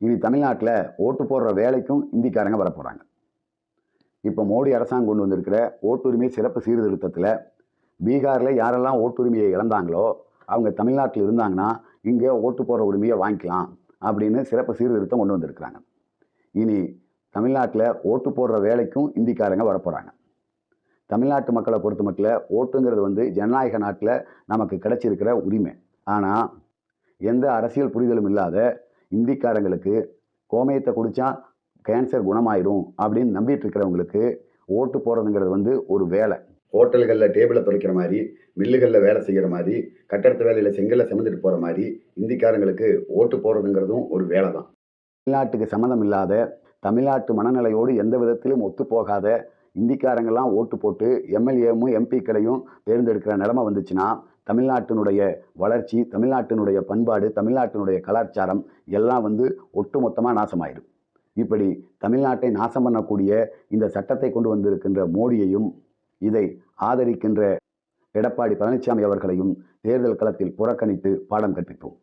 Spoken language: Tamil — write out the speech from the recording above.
இனி தமிழ்நாட்டில் ஓட்டு போடுற வேலைக்கும் இந்திக்காரங்க வரப்போகிறாங்க. இப்போ மோடி அரசாங்கம் கொண்டு வந்திருக்கிற ஓட்டுரிமை சிறப்பு சீர்திருத்தத்தில் பீகாரில் யாரெல்லாம் ஓட்டுரிமையை இழந்தாங்களோ அவங்க தமிழ்நாட்டில் இருந்தாங்கன்னா இங்கே ஓட்டு போடுற உரிமையை வாங்கிக்கலாம் அப்படின்னு சிறப்பு சீர்திருத்தம் கொண்டு வந்திருக்கிறாங்க. இனி தமிழ்நாட்டில் ஓட்டு போடுற வேலைக்கும் இந்திக்காரங்க வரப்போகிறாங்க. தமிழ்நாட்டு மக்களை பொறுத்த மட்டும் ஓட்டுங்கிறது ஜனநாயக நாட்டில் நமக்கு கிடைச்சிருக்கிற உரிமை. ஆனால் எந்த அரசியல் புரிதலும் இல்லாத இந்திக்காரங்களுக்கு கோமயத்தை குடித்தா கேன்சர் குணமாயிரும் அப்படின்னு நம்பிட்டு இருக்கிறவங்களுக்கு ஓட்டு போடுறதுங்கிறது ஒரு வேலை. ஹோட்டல்களில் டேபிளை துடைக்கிற மாதிரி, மில்லுகளில் வேலை செய்கிற மாதிரி, கட்டடத்து வேலையில் செங்கல்ல சுமந்துட்டு போகிற மாதிரி இந்திக்காரங்களுக்கு ஓட்டு போடுறதுங்கிறதும் ஒரு வேலை தான். தமிழ்நாட்டுக்கு சம்மந்தம் இல்லாத, தமிழ்நாட்டு மனநிலையோடு எந்த விதத்திலும் ஒத்துப்போகாத இந்திக்காரங்கெல்லாம் ஓட்டு போட்டு எம்எல்ஏவும் எம்பிக்களையும் தேர்ந்தெடுக்கிற நிலைமை வந்துச்சுன்னா தமிழ்நாட்டினுடைய வளர்ச்சி, தமிழ்நாட்டினுடைய பண்பாடு, தமிழ்நாட்டினுடைய கலாச்சாரம் எல்லாம் ஒட்டுமொத்தமாக நாசமாயிடும். இப்படி தமிழ்நாட்டை நாசம் பண்ணக்கூடிய இந்த சட்டத்தை கொண்டு வந்திருக்கின்ற மோடியையும் இதை ஆதரிக்கின்ற எடப்பாடி பழனிசாமி அவர்களையும் தேர்தல் களத்தில் புறக்கணித்து பாடம் கற்பிப்போம்.